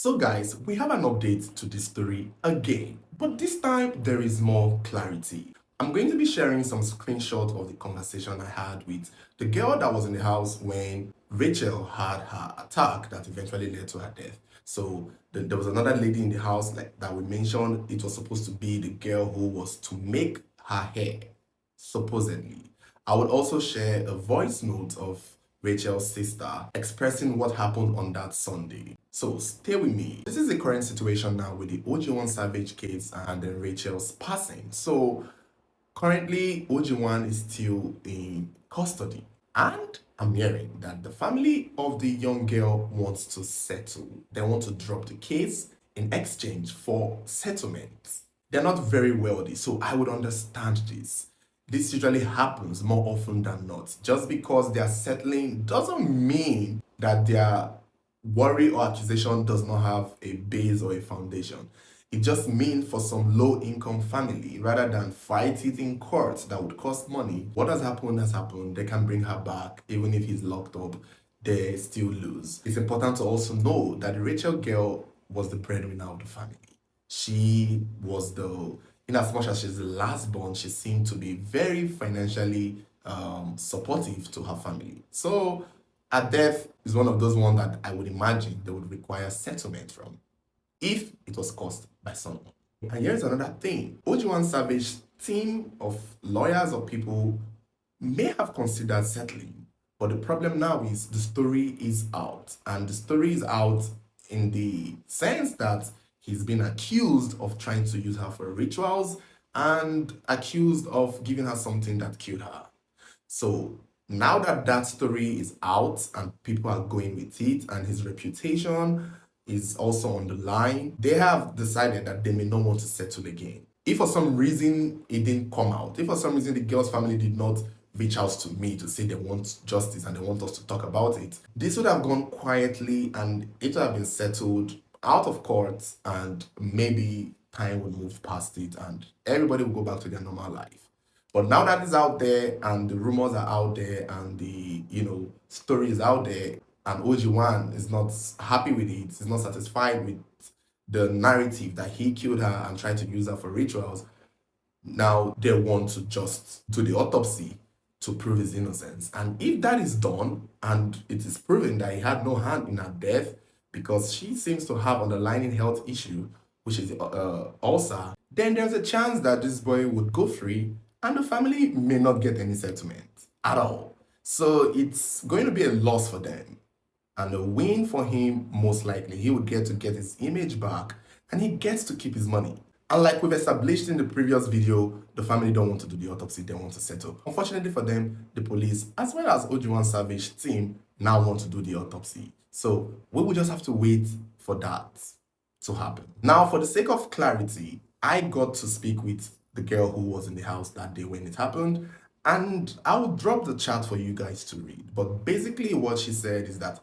So guys, we have an update to this story again, but this time there is more clarity. I'm going to be sharing some screenshots of the conversation I had with the girl that was in the house when Rachel had her attack that eventually led to her death. So there was another lady in the house like that we mentioned. It was supposed to be the girl who was to make her hair, supposedly. I would also share a voice note of Rachel's sister expressing what happened on that Sunday. So stay with me. This is the current situation now with the OG1 Savage case and then Rachel's passing. So currently, OG1 is still in custody. And I'm hearing that the family of the young girl wants to settle. They want to drop the case in exchange for settlement. They're not very wealthy, so I would understand this. This usually happens more often than not. Just because they are settling doesn't mean that their worry or accusation does not have a base or a foundation. It just means for some low income family, rather than fight it in court that would cost money, what has happened has happened. They can bring her back, even if he's locked up, they still lose. It's important to also know that the Rachel girl was the breadwinner of the family. She was in as much as she's the last born, she seemed to be very financially supportive to her family. So her death is one of those ones that I would imagine they would require settlement from if it was caused by someone. And here's another thing. OG1 Savage team of lawyers or people may have considered settling, but the problem now is the story is out. And the story is out in the sense that he's been accused of trying to use her for rituals and accused of giving her something that killed her. So now that that story is out and people are going with it and his reputation is also on the line, they have decided that they may not want to settle again. If for some reason it didn't come out, if for some reason the girl's family did not reach out to me to say they want justice and they want us to talk about it, this would have gone quietly and it would have been settled out of court, and maybe time would move past it and everybody will go back to their normal life. But now that it's out there and the rumors are out there and the story is out there, and OG1 is not happy with it, is not satisfied with the narrative that he killed her and tried to use her for rituals, now they want to just do the autopsy to prove his innocence. And if that is done and it is proven that he had no hand in her death, because she seems to have underlying health issue, which is ulcer, then there's a chance that this boy would go free and the family may not get any settlement at all. So it's going to be a loss for them and a win for him. Most likely he would get to get his image back and he gets to keep his money. And like we've established in the previous video, the family don't want to do the autopsy, they want to settle. Unfortunately for them, the police as well as OG1 Savage team now want to do the autopsy. So we will just have to wait for that to happen. Now, for the sake of clarity, I got to speak with the girl who was in the house that day when it happened, and I will drop the chat for you guys to read. But basically what she said is that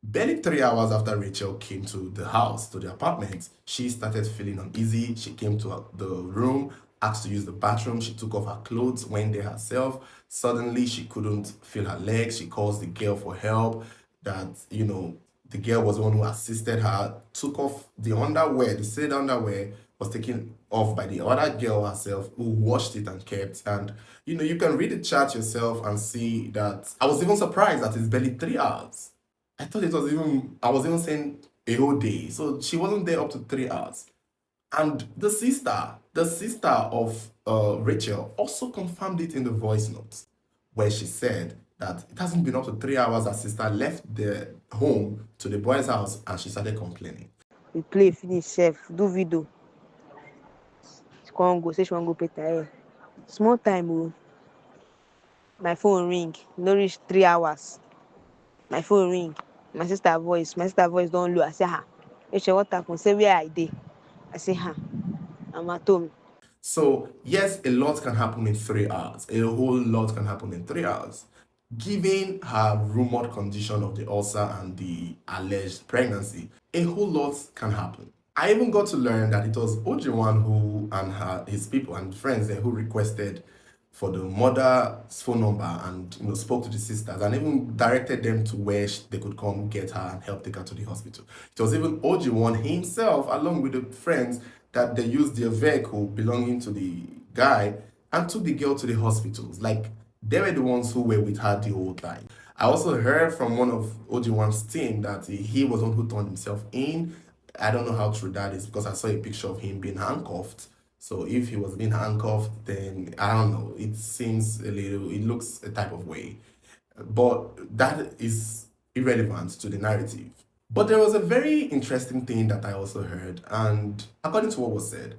barely 3 hours after Rachel came to the house, to the apartment, she started feeling uneasy. She came to the room, asked to use the bathroom. She took off her clothes, went there herself. Suddenly, she couldn't feel her legs. She calls the girl for help. That, the girl was the one who assisted her, took off the underwear, the said underwear was taken off by the other girl herself who washed it and kept. And, you can read the chat yourself and see that I was even surprised that it's barely 3 hours. I thought it was I was even saying a whole day. So she wasn't there up to 3 hours. And the sister of Rachel also confirmed it in the voice notes, where she said that it hasn't been up to 3 hours that sister left the home to the boy's house and she started complaining. We play, finish, sef, do video. She come go, say she wan go pay her hair. Small time o. My phone ring, no reach 3 hours. My phone ring, my sister voice don low. I say, Rachel, what happen? Say, where I dey? I say, I'm at home. So yes, a lot can happen in 3 hours. A whole lot can happen in 3 hours. Given her rumored condition of the ulcer and the alleged pregnancy, a whole lot can happen. I even got to learn that it was OG1 who and his people and friends there who requested for the mother's phone number and spoke to the sisters and even directed them to where they could come get her and help take her to the hospital. It was even OG1 himself, along with the friends, that they used their vehicle belonging to the guy and took the girl to the hospitals. Like, they were the ones who were with her the whole time. I also heard from one of OG1's team that he was one who turned himself in. I don't know how true that is because I saw a picture of him being handcuffed. So if he was being handcuffed, then I don't know. It seems it looks a type of way. But that is irrelevant to the narrative. But there was a very interesting thing that I also heard, and according to what was said,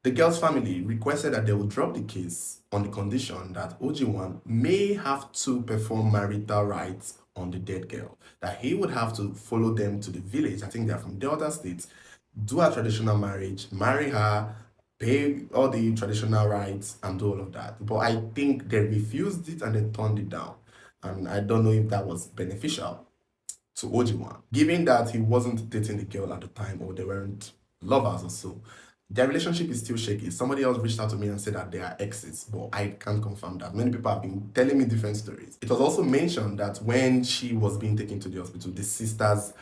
the girl's family requested that they would drop the case on the condition that OG1 may have to perform marital rites on the dead girl, that he would have to follow them to the village. I think they're from Delta State, do a traditional marriage, marry her, pay all the traditional rights, and do all of that. But I think they refused it and they turned it down. And I don't know if that was beneficial to OG1, given that he wasn't dating the girl at the time or they weren't lovers or so. Their relationship is still shaky. Somebody else reached out to me and said that they are exes, but I can't confirm that. Many people have been telling me different stories. It was also mentioned that when she was being taken to the hospital, the sisters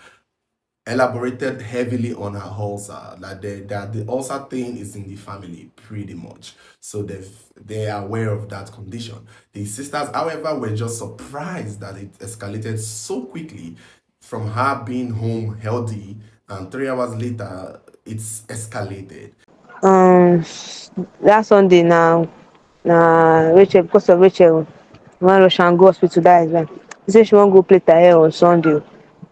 elaborated heavily on her ulcer, that the ulcer thing is in the family pretty much. So they are aware of that condition. The sisters, however, were just surprised that it escalated so quickly from her being home healthy, and 3 hours later, it's escalated. um that Sunday na Rachel, because of Rachel wan rush am go hospital that is why. She say she wan go plait her hair on Sunday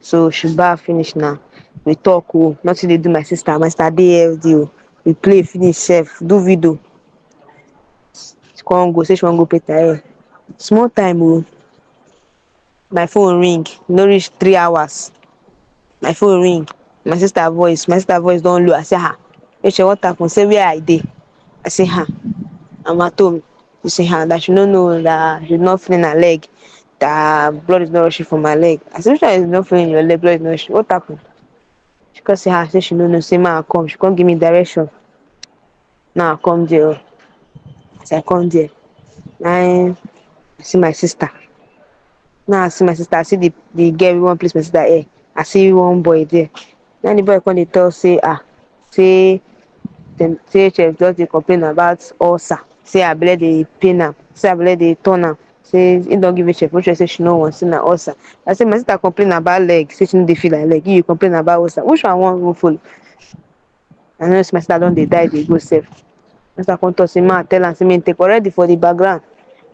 so she baff finish now. We talk nothing dey do my sister dey healthy we play finish sef do video, she come go say she wan go plait her hair. Small time my phone ring, no reach 3 hours my phone ring, my sister voice don low. I say Rachel what happen? Say where I dey? I say I'm at home. She say that she no know that she's not feeling her leg, that blood is not rushing from her leg. I say which one is not feeling your leg, blood is not rushing, what happened? She come say say she no know, say make I come. She come give me direction. Now I come there. As I come there, na I see my sister. Now I see my sister, I see the girl wey wan place my sister hair. I see one boy there. Now the boy come dey tell say say dem say chef just dey complain about ulcer, say her belle dey pain am, say her belle dey turn am, say im don give chef say she no want, say na ulcer. I say my sister complain about leg, say she no dey feel her leg, you complain about ulcer, which one I wan even follow? I know say my sister don dey die dey go sef. My sister come talk say make I tell am say make im take already for the background.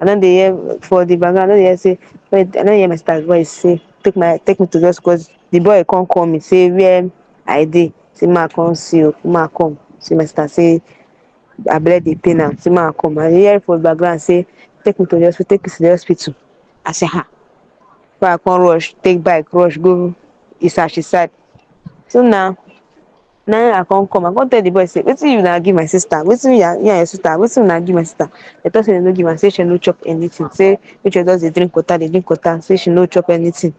I don dey hear for the background, I don dey hear say I don hear my sister voice say take me to just cause the boy come call me say where I dey, say make I come see make I come. Say my sister say her belle dey pain am, say make I come. I dey hear for the background say take me to the hospital, take me to the hospital. I say before I come rush take bike rush go Isashi side. So now I come I come tell the boy say wetin you una give my sister, wetin you and your sister, wetin una give my sister? They talk say they no give am, say she no chop anything, say Rachel just dey drink water, say she no chop anything.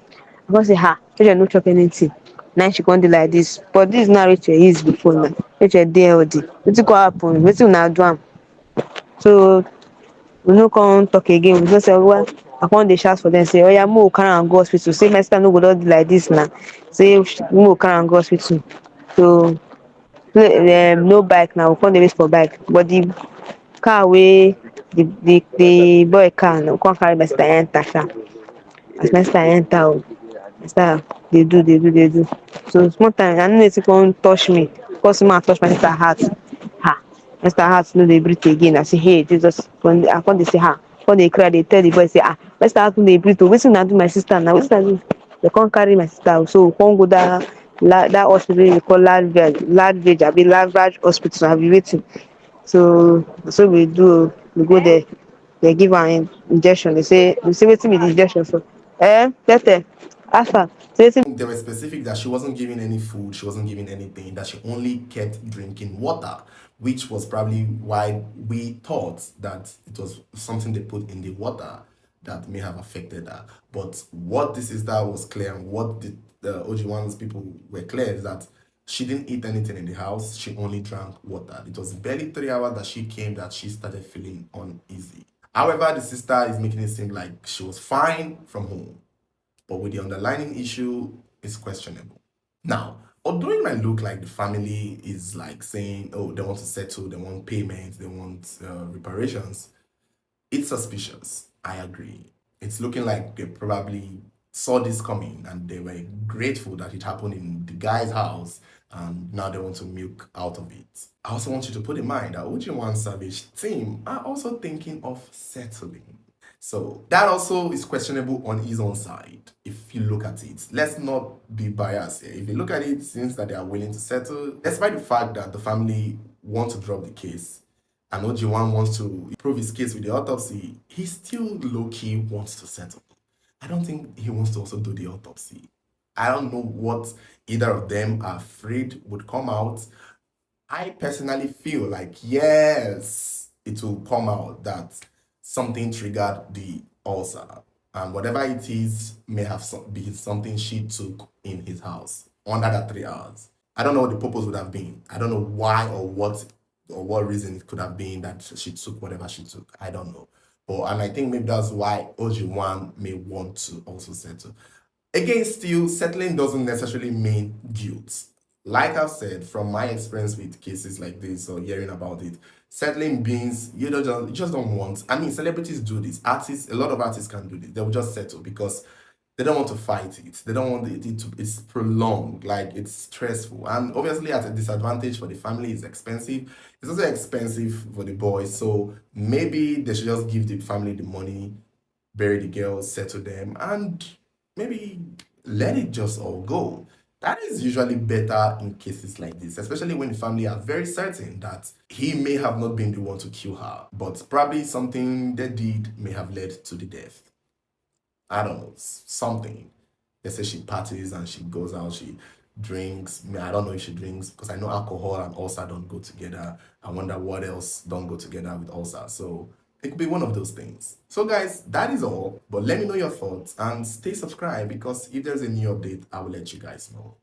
I come say Rachel no chop anything. Now she come dey like this, but this na Rachel is before now. Rachel dey healthy, wetin come happen? Wetin una do am? So we no come talk again, we just say well I come dey shout for them say oya make we carry am go hospital, say my sister no go just dey like this now, say make we carry am go hospital. So no bike now, we come dey wait for bike, but the car wey the boy car we come carry my sister enter sha. As my sister enter my sister dey do. So small time I no know wetin come touch me, come say make I touch my sister heart. My sister heart no dey breathe again. I say hey Jesus, I come dey say come dey cry, dey tell the boy say my sister heart no dey breathe wetin una do my sister now, wetin una do? They come carry my sister, so we come go that hospital wey we call Ladvej abi Lavage hospital, I be waiting. So we go there, they give am injection. They say wetin be the injection for? Tete, alpha. Say wetin? They were specific that she wasn't giving any food, she wasn't giving anything, that she only kept drinking water, which was probably why we thought that it was something they put in the water that may have affected her. But what this is that was clear, and what the OG1's people were clear, is that she didn't eat anything in the house, she only drank water. It was barely 3 hours that she came that she started feeling uneasy. However, the sister is making it seem like she was fine from home, but with the underlying issue, it's questionable. Now, although it might look like the family is like saying, oh, they want to settle, they want payments, they want reparations, it's suspicious. I agree. It's looking like they probably saw this coming and they were grateful that it happened in the guy's house and now they want to milk out of it. I also want you to put in mind that OG1 Savage team are also thinking of settling. So that also is questionable on his own side. If you look at it, let's not be biased here. If you look at it, since that they are willing to settle, despite the fact that the family want to drop the case, and OG1 wants to prove his case with the autopsy, he still low-key wants to settle. I don't think he wants to also do the autopsy. I don't know what either of them are afraid would come out. I personally feel like, yes, it will come out that something triggered the ulcer. And whatever it is may have been something she took in his house under that 3 hours. I don't know what the purpose would have been. I don't know why or what reason it could have been that she took whatever she took. I don't know. But and I think maybe that's why OG1 may want to also settle. Again, still, settling doesn't necessarily mean guilt. Like I've said, from my experience with cases like this or hearing about it, settling means you just don't want. I mean, celebrities do this. Artists, a lot of artists can do this. They will just settle because they don't want to fight it. They don't want it to. It's prolonged, like it's stressful, and obviously at a disadvantage for the family. It's expensive. It's also expensive for the boys. So maybe they should just give the family the money, bury the girls, settle them, and maybe let it just all go. That is usually better in cases like this, especially when the family are very certain that he may have not been the one to kill her, but probably something they did may have led to the death. I don't know, something. They say she parties and she goes out, she drinks. I don't know if she drinks because I know alcohol and ulcer don't go together. I wonder what else don't go together with ulcer. So it could be one of those things. So guys, that is all. But let me know your thoughts and stay subscribed because if there's a new update, I will let you guys know.